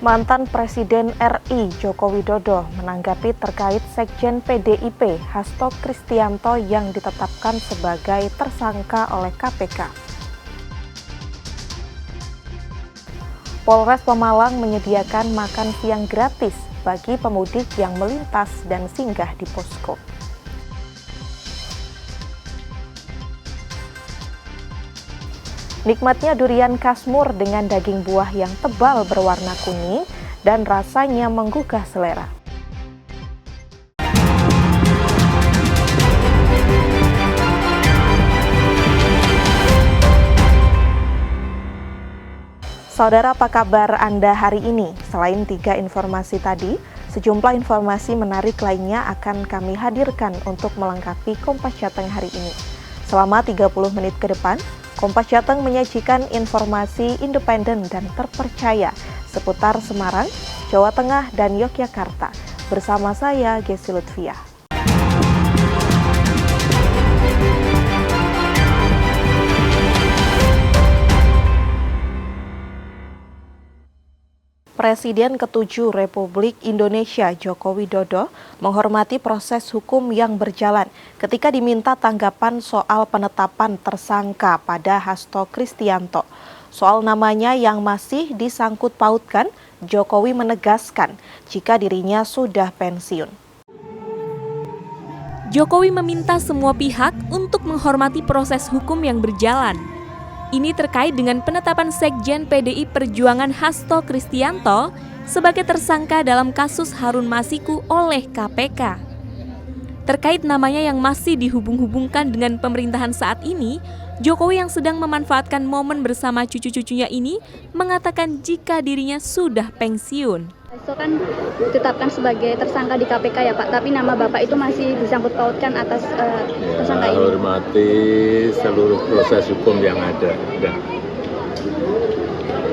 Mantan Presiden RI Joko Widodo menanggapi terkait Sekjen PDIP Hasto Kristianto yang ditetapkan sebagai tersangka oleh KPK. Polres Pemalang menyediakan makan siang gratis bagi pemudik yang melintas dan singgah di posko. Nikmatnya durian kasmur dengan daging buah yang tebal berwarna kuning dan rasanya menggugah selera. Saudara, apa kabar Anda hari ini? Selain 3 informasi tadi, sejumlah informasi menarik lainnya akan kami hadirkan untuk melengkapi Kompas Jateng hari ini. Selama 30 menit ke depan, Kompas Jateng menyajikan informasi independen dan terpercaya seputar Semarang, Jawa Tengah, dan Yogyakarta. Bersama saya, Gesi Lutfia. Presiden ke-7 Republik Indonesia Joko Widodo menghormati proses hukum yang berjalan ketika diminta tanggapan soal penetapan tersangka pada Hasto Kristianto. Soal namanya yang masih disangkut pautkan, Jokowi menegaskan jika dirinya sudah pensiun. Jokowi meminta semua pihak untuk menghormati proses hukum yang berjalan. Ini terkait dengan penetapan Sekjen PDI Perjuangan Hasto Kristianto sebagai tersangka dalam kasus Harun Masiku oleh KPK. Terkait namanya yang masih dihubung-hubungkan dengan pemerintahan saat ini, Jokowi yang sedang memanfaatkan momen bersama cucu-cucunya ini mengatakan jika dirinya sudah pensiun. Hasto kan ditetapkan sebagai tersangka di KPK ya Pak, tapi nama Bapak itu masih disangkut pautkan atas tersangka ini. Hormati seluruh proses hukum yang ada.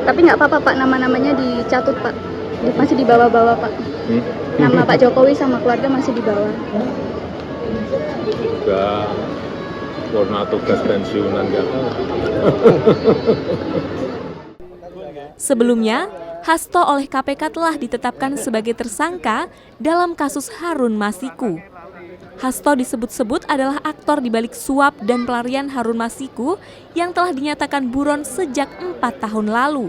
Tapi nggak apa-apa Pak, nama-namanya dicatut Pak, masih dibawa-bawa Pak. Nama Pak Jokowi sama keluarga masih dibawa. Juga warna tugas pensiunan nggak. Sebelumnya, Hasto oleh KPK telah ditetapkan sebagai tersangka dalam kasus Harun Masiku. Hasto disebut-sebut adalah aktor di balik suap dan pelarian Harun Masiku yang telah dinyatakan buron sejak 4 tahun lalu.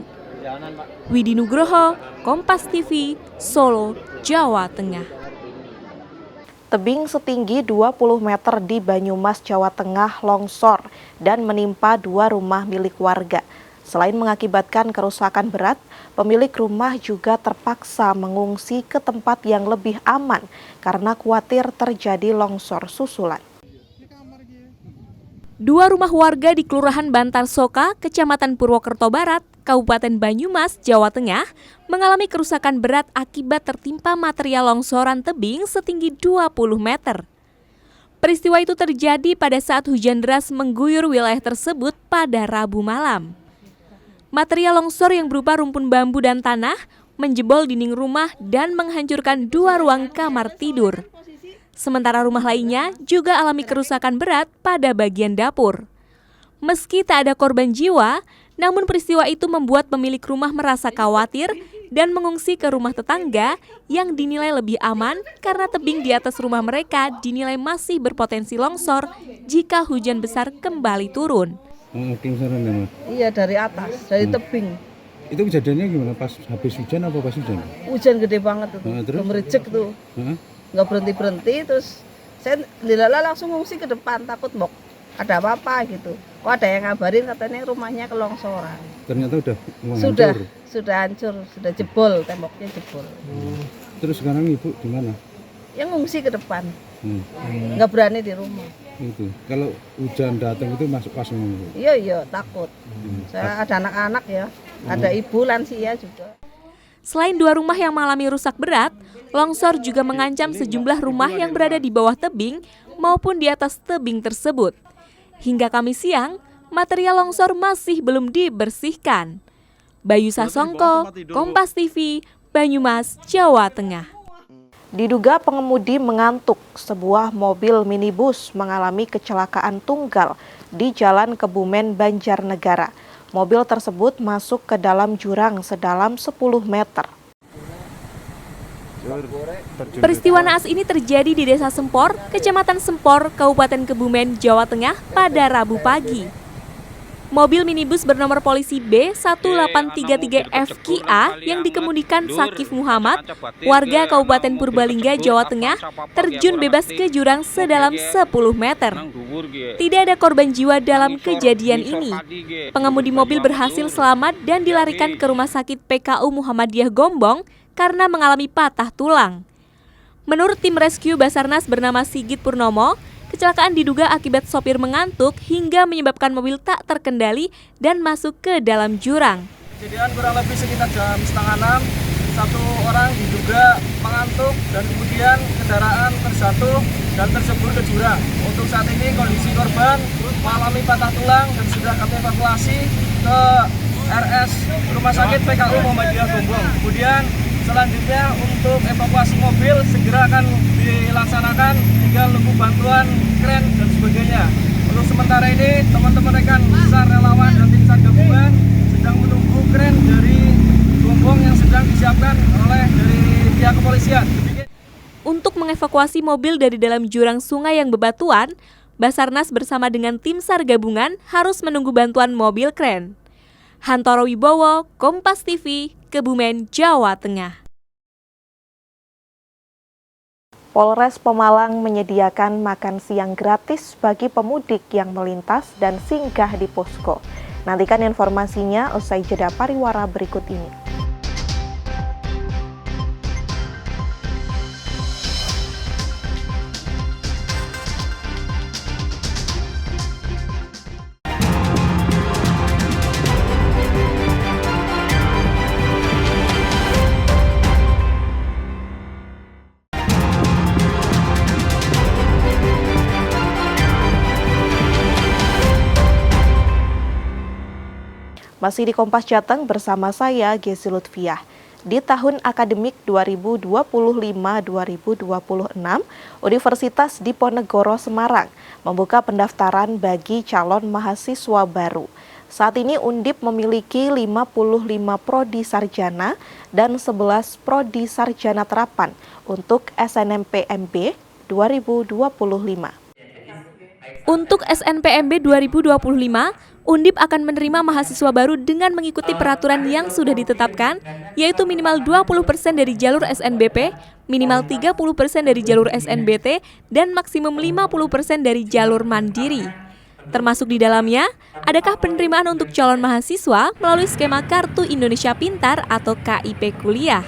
Widi Nugroho, Kompas TV, Solo, Jawa Tengah. Tebing setinggi 20 meter di Banyumas, Jawa Tengah longsor dan menimpa 2 rumah milik warga. Selain mengakibatkan kerusakan berat, pemilik rumah juga terpaksa mengungsi ke tempat yang lebih aman karena khawatir terjadi longsor susulan. 2 rumah warga di Kelurahan Bantar Soka, Kecamatan Purwokerto Barat, Kabupaten Banyumas, Jawa Tengah, mengalami kerusakan berat akibat tertimpa material longsoran tebing setinggi 20 meter. Peristiwa itu terjadi pada saat hujan deras mengguyur wilayah tersebut pada Rabu malam. Material longsor yang berupa rumpun bambu dan tanah menjebol dinding rumah dan menghancurkan 2 ruang kamar tidur. Sementara rumah lainnya juga alami kerusakan berat pada bagian dapur. Meski tak ada korban jiwa, namun peristiwa itu membuat pemilik rumah merasa khawatir dan mengungsi ke rumah tetangga yang dinilai lebih aman karena tebing di atas rumah mereka dinilai masih berpotensi longsor jika hujan besar kembali turun. Kelongsoran ya Mas? Iya, dari atas, dari tebing. Itu kejadiannya gimana? Pas habis hujan apa pas hujan? Hujan gede banget tuh, gemericik tuh. Nggak berhenti-berhenti, terus saya langsung ngungsi ke depan, takut ada apa-apa gitu. Kok ada yang ngabarin katanya rumahnya kelongsoran. Ternyata udah Sudah hancur, sudah jebol, temboknya jebol. Terus sekarang Ibu di mana? Yang ngungsi ke depan, nggak berani di rumah. Itu kalau hujan datang itu masuk pas ngomong. Iya takut. Saya ada anak-anak ya, ada ibu lansia juga. Selain 2 rumah yang mengalami rusak berat, longsor juga mengancam sejumlah rumah yang berada di bawah tebing maupun di atas tebing tersebut. Hingga Kamis siang, material longsor masih belum dibersihkan. Bayu Sasongko, Kompas TV, Banyumas, Jawa Tengah. Diduga pengemudi mengantuk, sebuah mobil minibus mengalami kecelakaan tunggal di Jalan Kebumen, Banjarnegara. Mobil tersebut masuk ke dalam jurang sedalam 10 meter. Peristiwa naas ini terjadi di Desa Sempor, Kecamatan Sempor, Kabupaten Kebumen, Jawa Tengah pada Rabu pagi. Mobil minibus bernomor polisi B1833FQA yang dikemudikan Sakif Muhammad, warga Kabupaten Purbalingga, Jawa Tengah, terjun bebas ke jurang sedalam 10 meter. Tidak ada korban jiwa dalam kejadian ini. Pengemudi mobil berhasil selamat dan dilarikan ke Rumah Sakit PKU Muhammadiyah Gombong karena mengalami patah tulang. Menurut tim rescue Basarnas bernama Sigit Purnomo, kecelakaan diduga akibat sopir mengantuk hingga menyebabkan mobil tak terkendali dan masuk ke dalam jurang. Kejadian kurang lebih sekitar jam 5:30, satu orang diduga mengantuk dan kemudian kendaraan terjatuh dan tercebur ke jurang. Untuk saat ini kondisi korban mengalami patah tulang dan sudah kami evakuasi ke RS Rumah Sakit PKU Muhammadiyah Gombong. Kemudian selanjutnya untuk evakuasi mobil segera akan dilaksanakan, tinggal nunggu bantuan kren dan sebagainya. Untuk sementara ini teman-teman rekan SAR relawan dan tim SAR gabungan sedang menunggu kren dari Gombong yang sedang disiapkan oleh dari pihak kepolisian. Untuk mengevakuasi mobil dari dalam jurang sungai yang bebatuan, Basarnas bersama dengan tim SAR gabungan harus menunggu bantuan mobil kren. Hantoro Wibowo, Kompas TV, Kebumen, Jawa Tengah. Polres Pemalang menyediakan makan siang gratis bagi pemudik yang melintas dan singgah di posko. Nantikan informasinya usai jeda pariwara berikut ini. Masih di Kompas Jateng bersama saya, Gesi Lutfiah. Di tahun akademik 2025-2026, Universitas Diponegoro Semarang membuka pendaftaran bagi calon mahasiswa baru. Saat ini Undip memiliki 55 prodi sarjana dan 11 prodi sarjana terapan untuk SNMPMB 2025. Untuk SNPMB 2025, Undip akan menerima mahasiswa baru dengan mengikuti peraturan yang sudah ditetapkan, yaitu minimal 20% dari jalur SNBP, minimal 30% dari jalur SNBT, dan maksimum 50% dari jalur mandiri. Termasuk di dalamnya, adakah penerimaan untuk calon mahasiswa melalui skema Kartu Indonesia Pintar atau KIP Kuliah.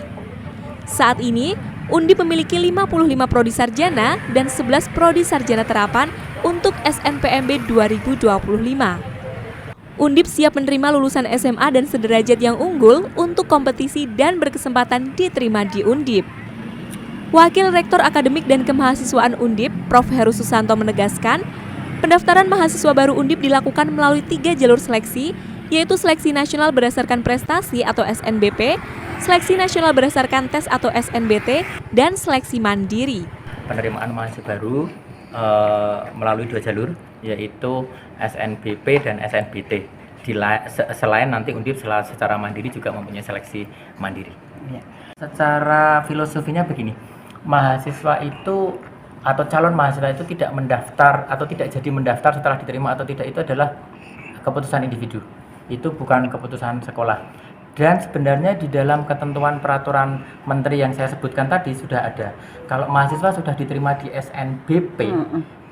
Saat ini, Undip memiliki 55 prodi sarjana dan 11 prodi sarjana terapan untuk SNPMB 2025. Undip siap menerima lulusan SMA dan sederajat yang unggul untuk kompetisi dan berkesempatan diterima di Undip. Wakil Rektor Akademik dan Kemahasiswaan Undip, Prof. Heru Susanto menegaskan, pendaftaran mahasiswa baru Undip dilakukan melalui 3 jalur seleksi, yaitu seleksi nasional berdasarkan prestasi atau SNBP, seleksi nasional berdasarkan tes atau SNBT, dan seleksi mandiri. Penerimaan mahasiswa baru melalui 2 jalur, yaitu SNBP dan SNBT. Selain nanti Undip secara mandiri juga mempunyai seleksi mandiri. Ya. Secara filosofinya begini, mahasiswa itu atau calon mahasiswa itu tidak mendaftar atau tidak jadi mendaftar setelah diterima atau tidak, itu adalah keputusan individu. Itu bukan keputusan sekolah. Dan sebenarnya di dalam ketentuan peraturan menteri yang saya sebutkan tadi sudah ada. Kalau mahasiswa sudah diterima di SNBP,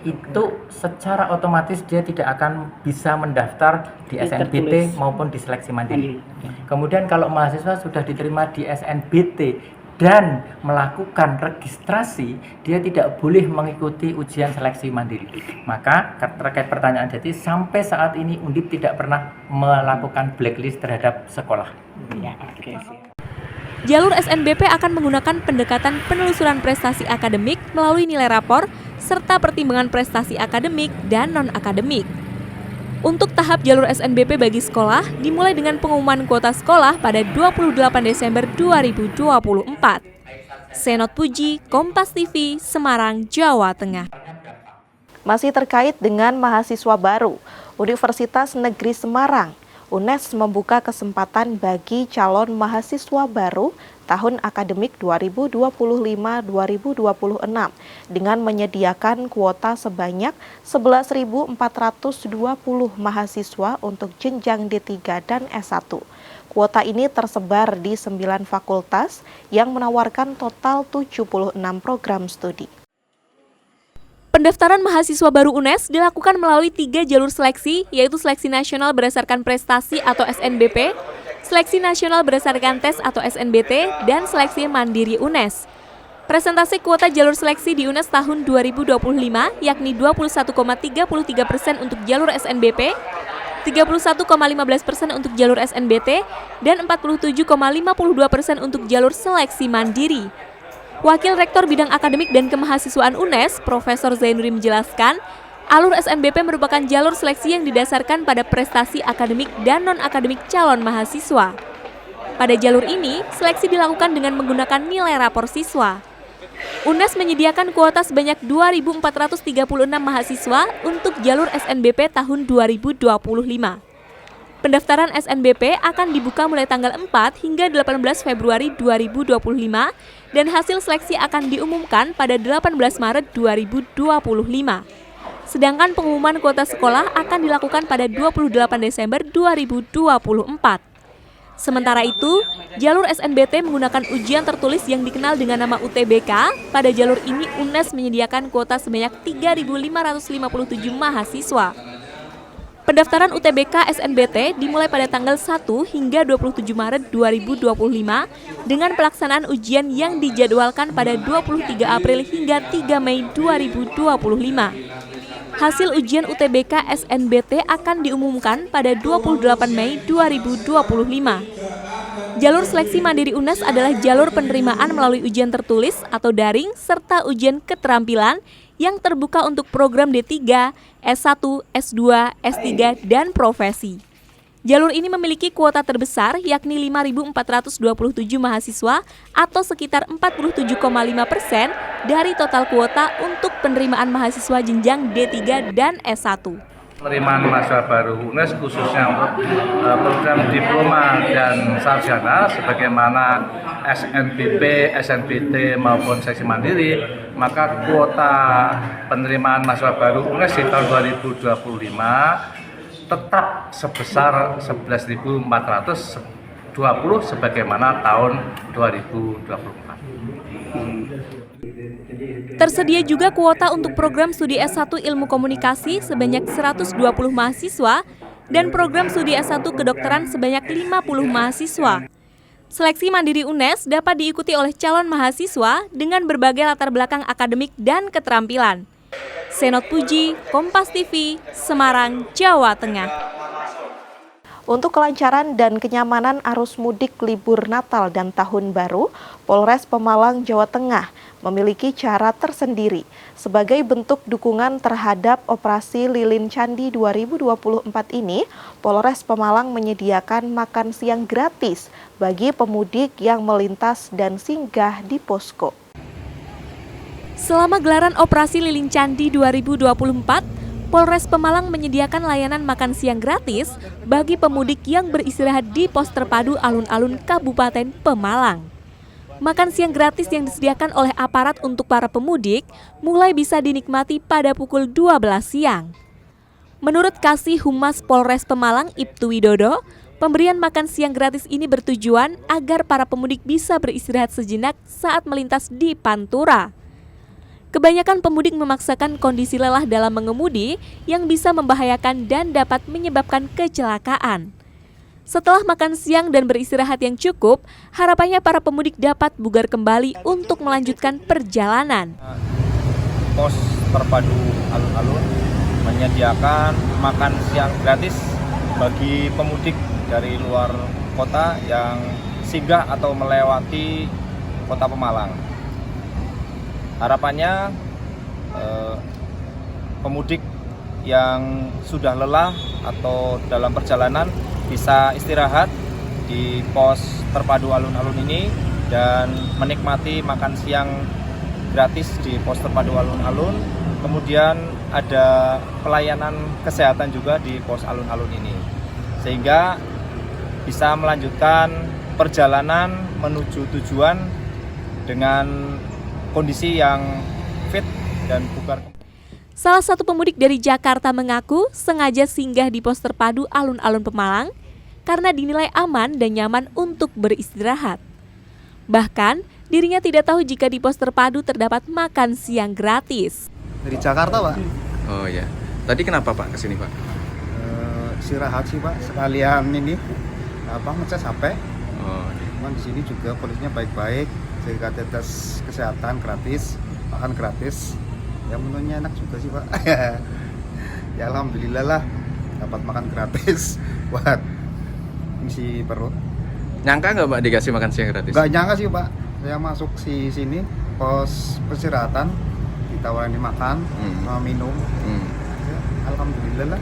itu secara otomatis dia tidak akan bisa mendaftar di SNBT maupun di seleksi mandiri. Kemudian kalau mahasiswa sudah diterima di SNBT dan melakukan registrasi, dia tidak boleh mengikuti ujian seleksi mandiri. Maka terkait pertanyaan jadi sampai saat ini Undip tidak pernah melakukan blacklist terhadap sekolah. Jalur SNBP akan menggunakan pendekatan penelusuran prestasi akademik melalui nilai rapor serta pertimbangan prestasi akademik dan non-akademik. Untuk tahap jalur SNBP bagi sekolah dimulai dengan pengumuman kuota sekolah pada 28 Desember 2024. Senot Puji, Kompas TV, Semarang, Jawa Tengah. Masih terkait dengan mahasiswa baru, Universitas Negeri Semarang, UNES membuka kesempatan bagi calon mahasiswa baru tahun akademik 2025-2026 dengan menyediakan kuota sebanyak 11.420 mahasiswa untuk jenjang D3 dan S1. Kuota ini tersebar di 9 fakultas yang menawarkan total 76 program studi. Pendaftaran mahasiswa baru UNES dilakukan melalui 3 jalur seleksi, yaitu seleksi nasional berdasarkan prestasi atau SNBP, seleksi nasional berdasarkan tes atau SNBT, dan seleksi mandiri UNES. Presentasi kuota jalur seleksi di UNES tahun 2025 yakni 21,33% untuk jalur SNBP, 31,15% untuk jalur SNBT, dan 47,52% untuk jalur seleksi mandiri. Wakil Rektor Bidang Akademik dan Kemahasiswaan UNES, Profesor Zainuddin menjelaskan, alur SNBP merupakan jalur seleksi yang didasarkan pada prestasi akademik dan non-akademik calon mahasiswa. Pada jalur ini, seleksi dilakukan dengan menggunakan nilai rapor siswa. UNES menyediakan kuota sebanyak 2.436 mahasiswa untuk jalur SNBP tahun 2025. Pendaftaran SNBP akan dibuka mulai tanggal 4 hingga 18 Februari 2025 dan hasil seleksi akan diumumkan pada 18 Maret 2025. Sedangkan pengumuman kuota sekolah akan dilakukan pada 28 Desember 2024. Sementara itu, jalur SNBT menggunakan ujian tertulis yang dikenal dengan nama UTBK. Pada jalur ini UNES menyediakan kuota sebanyak 3.557 mahasiswa. Pendaftaran UTBK SNBT dimulai pada tanggal 1 hingga 27 Maret 2025 dengan pelaksanaan ujian yang dijadwalkan pada 23 April hingga 3 Mei 2025. Hasil ujian UTBK SNBT akan diumumkan pada 28 Mei 2025. Jalur seleksi mandiri UNES adalah jalur penerimaan melalui ujian tertulis atau daring serta ujian keterampilan yang terbuka untuk program D3, S1, S2, S3, dan profesi. Jalur ini memiliki kuota terbesar yakni 5.427 mahasiswa atau sekitar 47,5% dari total kuota untuk penerimaan mahasiswa jenjang D3 dan S1. Penerimaan mahasiswa baru UNES khususnya untuk program diploma dan sarjana sebagaimana SNBP, SNBT maupun seleksi mandiri, maka kuota penerimaan mahasiswa baru UNES di tahun 2025 tetap sebesar 11.420 sebagaimana tahun 2024. Tersedia juga kuota untuk program studi S1 Ilmu Komunikasi sebanyak 120 mahasiswa dan program studi S1 Kedokteran sebanyak 50 mahasiswa. Seleksi mandiri UNES dapat diikuti oleh calon mahasiswa dengan berbagai latar belakang akademik dan keterampilan. Senot Puji, Kompas TV, Semarang, Jawa Tengah. Untuk kelancaran dan kenyamanan arus mudik libur Natal dan Tahun Baru, Polres Pemalang, Jawa Tengah memiliki cara tersendiri sebagai bentuk dukungan terhadap operasi Lilin Candi 2024 ini. Polres Pemalang menyediakan makan siang gratis bagi pemudik yang melintas dan singgah di posko. Selama gelaran operasi Lilin Candi 2024, Polres Pemalang menyediakan layanan makan siang gratis bagi pemudik yang beristirahat di pos terpadu alun-alun Kabupaten Pemalang. Makan siang gratis yang disediakan oleh aparat untuk para pemudik mulai bisa dinikmati pada pukul 12 siang. Menurut Kasih Humas Polres Pemalang, Ibtu Widodo, pemberian makan siang gratis ini bertujuan agar para pemudik bisa beristirahat sejenak saat melintas di Pantura. Kebanyakan pemudik memaksakan kondisi lelah dalam mengemudi yang bisa membahayakan dan dapat menyebabkan kecelakaan. Setelah makan siang dan beristirahat yang cukup, harapannya para pemudik dapat bugar kembali untuk melanjutkan perjalanan. Pos terpadu alun-alun menyediakan makan siang gratis bagi pemudik dari luar kota yang singgah atau melewati kota Pemalang. Harapannya pemudik yang sudah lelah atau dalam perjalanan bisa istirahat di pos terpadu alun-alun ini dan menikmati makan siang gratis di pos terpadu alun-alun. Kemudian ada pelayanan kesehatan juga di pos alun-alun ini, sehingga bisa melanjutkan perjalanan menuju tujuan dengan kondisi yang fit dan bugar. Salah satu pemudik dari Jakarta mengaku sengaja singgah di pos terpadu alun-alun Pemalang karena dinilai aman dan nyaman untuk beristirahat. Bahkan, dirinya tidak tahu jika di pos terpadu terdapat makan siang gratis. Dari Jakarta, Pak. Oh ya, tadi kenapa Pak kesini Pak? Istirahat sih Pak, sekalian ini ngecas HP. Oh, Cuman di sini juga polisinya baik-baik, sehingga tes kesehatan gratis, makan gratis. Ya menunya enak juga sih Pak. Ya alhamdulillah lah dapat makan gratis buat ngisi perut. Nyangka nggak Pak dikasih makan siang gratis? Nggak nyangka sih Pak, saya masuk sini pos peristirahatan ditawarin makan, minum. Ya, alhamdulillah lah.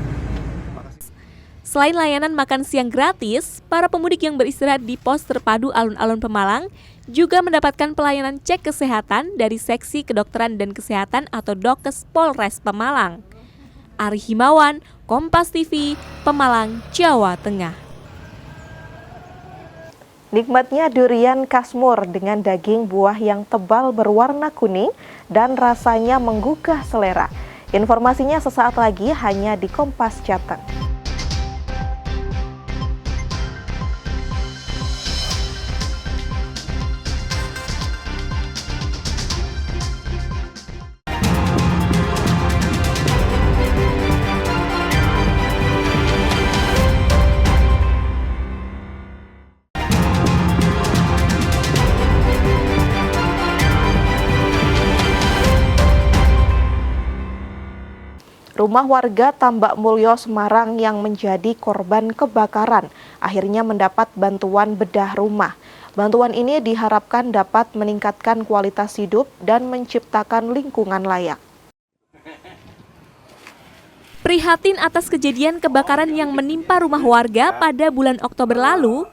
Selain layanan makan siang gratis, para pemudik yang beristirahat di pos terpadu alun-alun Pemalang juga mendapatkan pelayanan cek kesehatan dari Seksi Kedokteran dan Kesehatan atau Dokes Polres Pemalang. Ari Himawan, Kompas TV, Pemalang, Jawa Tengah. Nikmatnya durian kasmur dengan daging buah yang tebal berwarna kuning dan rasanya menggugah selera. Informasinya sesaat lagi hanya di Kompas Jateng. Rumah warga Tambak Mulyo, Semarang yang menjadi korban kebakaran akhirnya mendapat bantuan bedah rumah. Bantuan ini diharapkan dapat meningkatkan kualitas hidup dan menciptakan lingkungan layak. Prihatin atas kejadian kebakaran yang menimpa rumah warga pada bulan Oktober lalu,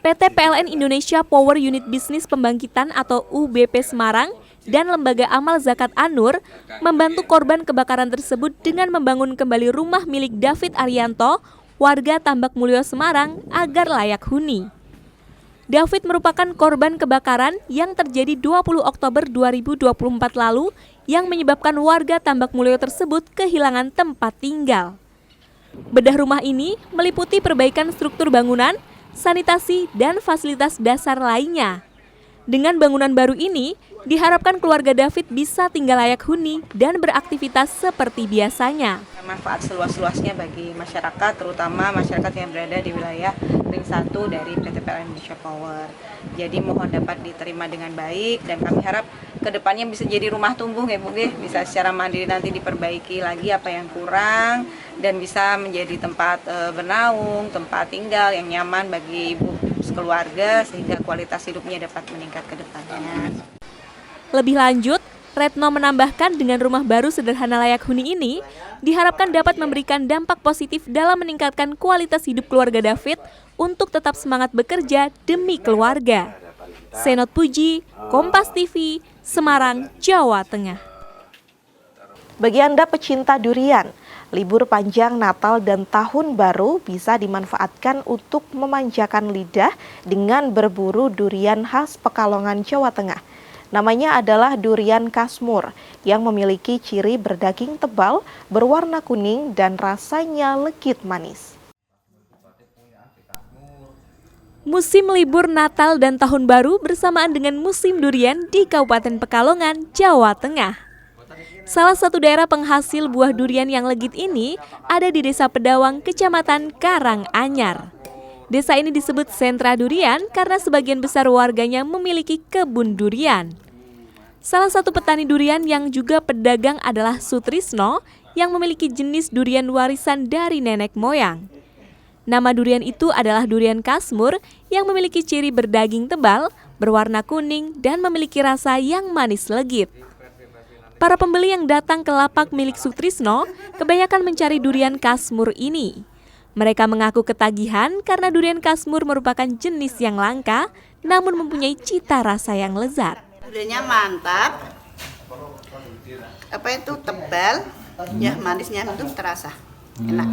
PT PLN Indonesia Power Unit Bisnis Pembangkitan atau UBP Semarang dan Lembaga Amal Zakat An-Nur membantu korban kebakaran tersebut dengan membangun kembali rumah milik David Arianto, warga Tambak Mulyo, Semarang, agar layak huni. David merupakan korban kebakaran yang terjadi 20 Oktober 2024 lalu yang menyebabkan warga Tambak Mulyo tersebut kehilangan tempat tinggal. Bedah rumah ini meliputi perbaikan struktur bangunan, sanitasi, dan fasilitas dasar lainnya. Dengan bangunan baru ini, diharapkan keluarga David bisa tinggal layak huni dan beraktivitas seperti biasanya. Manfaat seluas-luasnya bagi masyarakat, terutama masyarakat yang berada di wilayah Ring 1 dari PT PLN Indonesia Power. Jadi mohon dapat diterima dengan baik dan kami harap kedepannya bisa jadi rumah tumbuh ya Bu, bisa secara mandiri nanti diperbaiki lagi apa yang kurang dan bisa menjadi tempat bernaung, tempat tinggal yang nyaman bagi ibu keluarga sehingga kualitas hidupnya dapat meningkat ke depannya. Lebih lanjut, Retno menambahkan dengan rumah baru sederhana layak huni ini diharapkan dapat memberikan dampak positif dalam meningkatkan kualitas hidup keluarga David untuk tetap semangat bekerja demi keluarga. Senot Puji, Kompas TV, Semarang, Jawa Tengah. Bagi Anda pecinta durian, libur panjang Natal dan Tahun Baru bisa dimanfaatkan untuk memanjakan lidah dengan berburu durian khas Pekalongan, Jawa Tengah. Namanya adalah durian kasmur yang memiliki ciri berdaging tebal, berwarna kuning, dan rasanya legit manis. Musim libur Natal dan Tahun Baru bersamaan dengan musim durian di Kabupaten Pekalongan, Jawa Tengah. Salah satu daerah penghasil buah durian yang legit ini ada di Desa Pedawang, Kecamatan Karanganyar. Desa ini disebut sentra durian karena sebagian besar warganya memiliki kebun durian. Salah satu petani durian yang juga pedagang adalah Sutrisno yang memiliki jenis durian warisan dari nenek moyang. Nama durian itu adalah durian kasmur yang memiliki ciri berdaging tebal, berwarna kuning, dan memiliki rasa yang manis legit. Para pembeli yang datang ke lapak milik Sutrisno kebanyakan mencari durian kasmur ini. Mereka mengaku ketagihan karena durian kasmur merupakan jenis yang langka, namun mempunyai cita rasa yang lezat. Duriannya mantap, tebal, ya manisnya itu terasa, enak.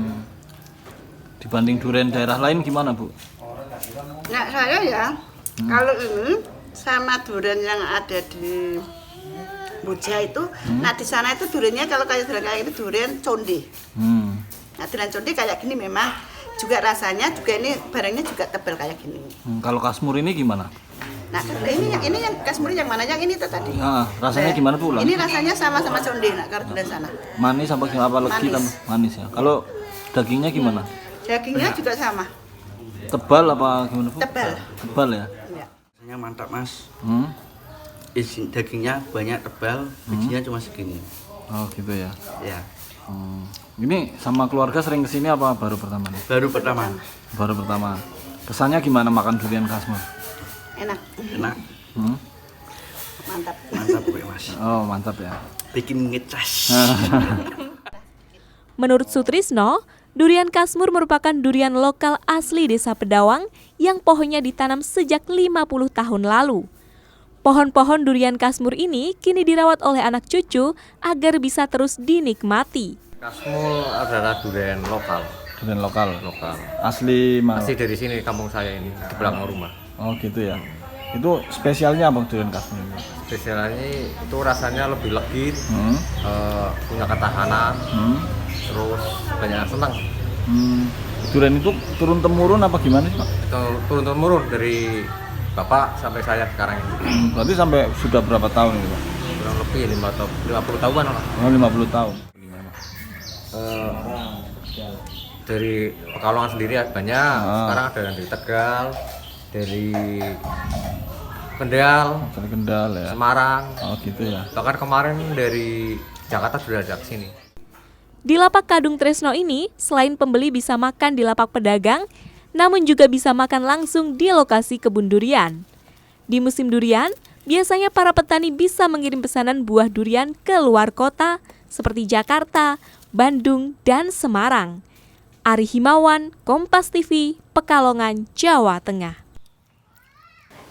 Dibanding durian daerah lain gimana Bu? Nah saya ya Kalau ini sama durian yang ada di Muja itu, nah di sana itu duriannya kalau kayak ini durian conde. Nah durian conde kayak gini memang juga rasanya juga ini barangnya juga tebal kayak gini. Kalau kasmur ini gimana? Nah ini yang kasmur yang mana? Yang ini tuh tadi. Nah, rasanya gimana tuh? Ini rasanya sama-sama conde, nah kalau durian sana. Manis apa gimana? Apa legi kan manis ya? Kalau dagingnya gimana? Dagingnya juga sama. Tebal apa gimana Bu? Tebal ya? Rasanya mantap Mas. Isi dagingnya banyak, tebal, bijinya cuma segini. Oh gitu ya? Ya. Ini sama keluarga sering kesini apa baru pertama nih? Baru pertama. Baru pertama. Kesannya gimana makan durian kasmur? Enak. Enak. Mantap. Mantap Mas. Oh mantap ya. Bikin ngecas. Menurut Sutrisno, durian kasmur merupakan durian lokal asli Desa Pedawang yang pohonnya ditanam sejak 50 tahun lalu. Pohon-pohon durian kasmur ini kini dirawat oleh anak cucu agar bisa terus dinikmati. Kasmur adalah durian lokal. Durian lokal? Lokal. Asli mana? Asli dari sini, kampung saya ini, di belakang rumah. Oh gitu ya? Itu spesialnya apa durian kasmur ini? Spesialnya itu rasanya lebih legit, punya ketahanan, terus banyak yang senang. Durian itu turun-temurun apa gimana sih Pak? Turun-temurun dari bapak sampai saya sekarang ini. Berarti sampai sudah berapa tahun itu Pak? Kurang lebih 50 tahunan lah. Oh 50 tahun. Dari Pekalongan sendiri banyak, sekarang ada yang dari Tegal, dari Kendal ya. Semarang. Oh gitu ya. Bahkan kemarin dari Jakarta sudah ada ke sini. Di lapak Kadung Tresno ini, selain pembeli bisa makan di lapak pedagang, namun juga bisa makan langsung di lokasi kebun durian. Di musim durian, biasanya para petani bisa mengirim pesanan buah durian ke luar kota seperti Jakarta, Bandung, dan Semarang. Ari Himawan, Kompas TV, Pekalongan, Jawa Tengah.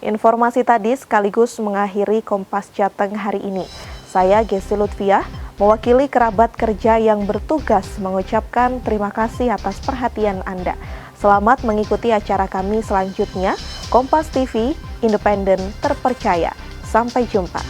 Informasi tadi sekaligus mengakhiri Kompas Jateng hari ini. Saya Gesi Lutfiah, mewakili kerabat kerja yang bertugas mengucapkan terima kasih atas perhatian Anda. Selamat mengikuti acara kami selanjutnya. Kompas TV, independen, terpercaya. Sampai jumpa.